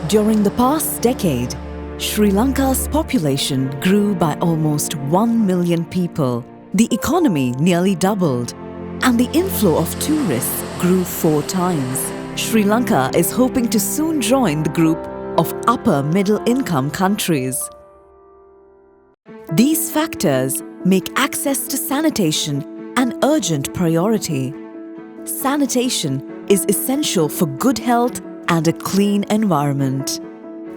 During the past decade, Sri Lanka's population grew by almost 1 million people. The economy nearly doubled, and the inflow of tourists grew 4 times. Sri Lanka is hoping to soon join the group of upper middle-income countries. These factors make access to sanitation an urgent priority. Sanitation is essential for good health and a clean environment.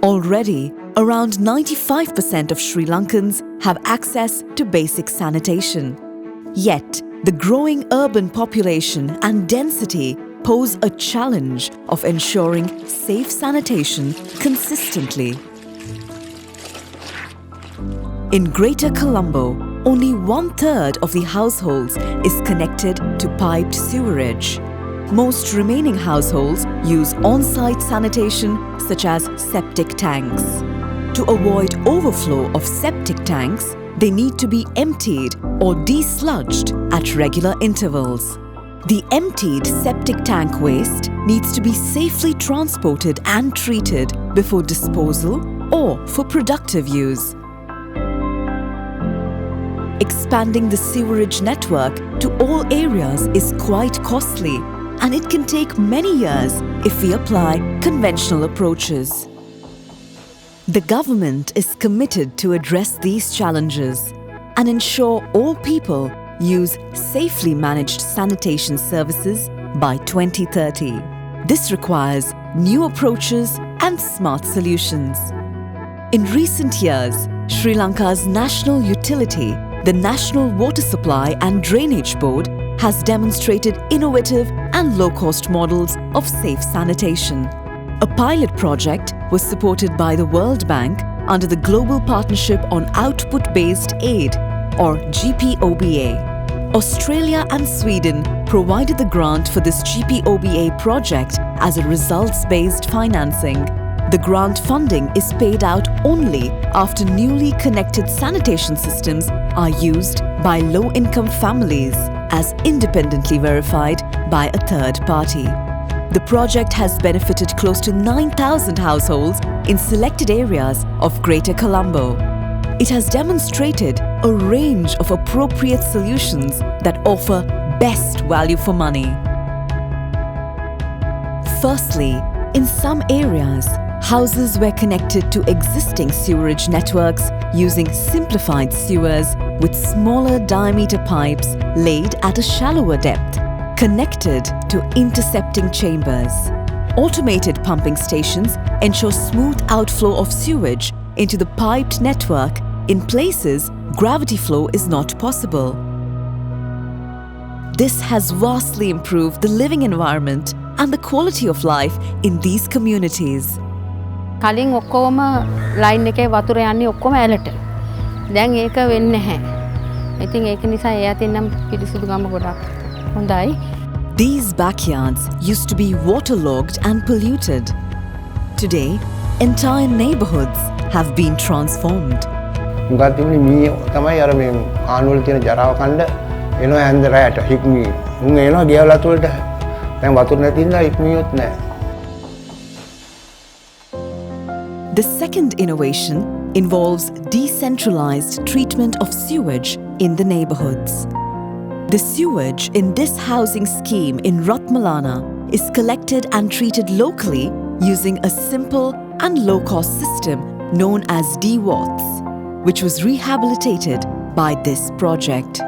Already, around 95% of Sri Lankans have access to basic sanitation. Yet, the growing urban population and density pose a challenge of ensuring safe sanitation consistently. In Greater Colombo, only 1/3 of the households is connected to piped sewerage. Most remaining households use on-site sanitation such as septic tanks. To avoid overflow of septic tanks, they need to be emptied or desludged at regular intervals. The emptied septic tank waste needs to be safely transported and treated before disposal or for productive use. Expanding the sewerage network to all areas is quite costly, and it can take many years if we apply conventional approaches. The government is committed to address these challenges and ensure all people use safely managed sanitation services by 2030. This requires new approaches and smart solutions. In recent years, Sri Lanka's national utility, the National Water Supply and Drainage Board, has demonstrated innovative and low-cost models of safe sanitation. A pilot project was supported by the World Bank under the Global Partnership on Output-Based Aid, or GPOBA. Australia and Sweden provided the grant for this GPOBA project as a results-based financing. The grant funding is paid out only after newly connected sanitation systems are used by low-income families, as independently verified by a third party. The project has benefited close to 9,000 households in selected areas of Greater Colombo. It has demonstrated a range of appropriate solutions that offer best value for money. Firstly, in some areas, houses were connected to existing sewerage networks using simplified sewers with smaller diameter pipes laid at a shallower depth, connected to intercepting chambers. Automated pumping stations ensure smooth outflow of sewage into the piped network in places gravity flow is not possible. This has vastly improved the living environment and the quality of life in these communities. කලින් ඔක්කොම line එකේ වතුර යන්නේ ඔක්කොම ඇලට. දැන් ඒක වෙන්නේ නැහැ. ඉතින් ඒක නිසා ඒ අතින් නම් පිරිසිදුකම ගොඩක් හොඳයි. These backyards used to be waterlogged and polluted. Today, entire neighborhoods have been transformed. මුගක් තිබුණේ මී තමයි අර මේ ආනවල තියෙන ජරාව කණ්ඩ එනවා ඇඳ රැයට හික්මී. උන් එනවා ගෙවල් අතුලට. දැන් වතුර නැති නිසා හික්මියොත් නැහැ. The second innovation involves decentralized treatment of sewage in the neighborhoods. The sewage in this housing scheme in Ratmalana is collected and treated locally using a simple and low-cost system known as DWATS, which was rehabilitated by this project.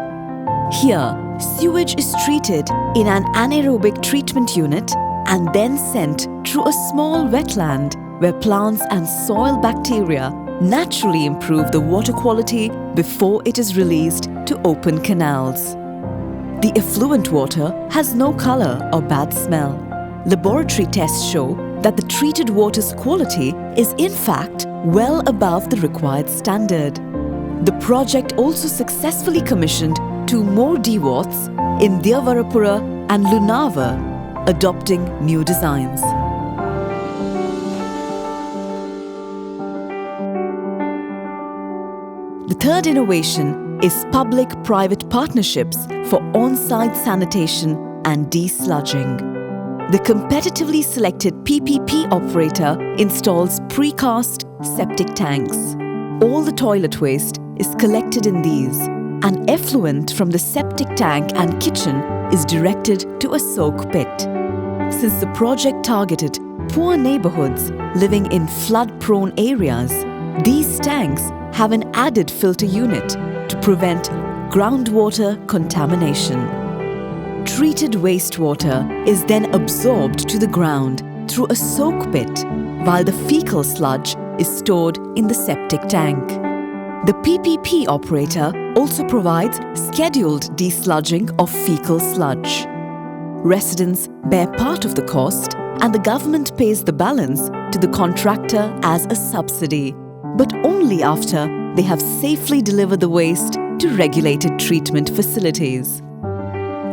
Here, sewage is treated in an anaerobic treatment unit and then sent through a small wetland where plants and soil bacteria naturally improve the water quality before it is released to open canals. The effluent water has no color or bad smell. Laboratory tests show that the treated water's quality is in fact well above the required standard. The project also successfully commissioned 2 more DWATs in Diyavarapura and Lunava, adopting new designs. The third innovation is public-private partnerships for on-site sanitation and desludging. The competitively selected PPP operator installs precast septic tanks. All the toilet waste is collected in these, and effluent from the septic tank and kitchen is directed to a soak pit. Since the project targeted poor neighborhoods living in flood-prone areas, these tanks have an added filter unit to prevent groundwater contamination. Treated wastewater is then absorbed to the ground through a soak pit, while the fecal sludge is stored in the septic tank. The PPP operator also provides scheduled desludging of fecal sludge. Residents bear part of the cost, and the government pays the balance to the contractor as a subsidy, but only after they have safely delivered the waste to regulated treatment facilities.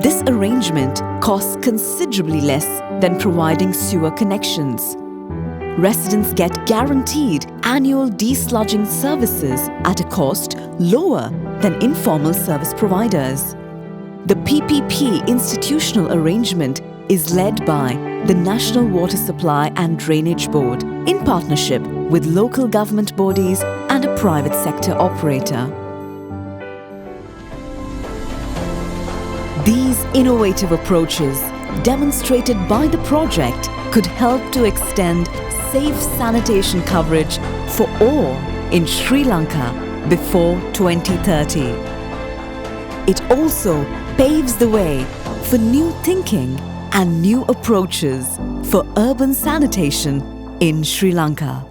This arrangement costs considerably less than providing sewer connections. Residents get guaranteed annual desludging services at a cost lower than informal service providers. The PPP institutional arrangement is led by the National Water Supply and Drainage Board in partnership with local government bodies and a private sector operator. These innovative approaches, demonstrated by the project, could help to extend safe sanitation coverage for all in Sri Lanka before 2030. It also paves the way for new thinking and new approaches for urban sanitation in Sri Lanka.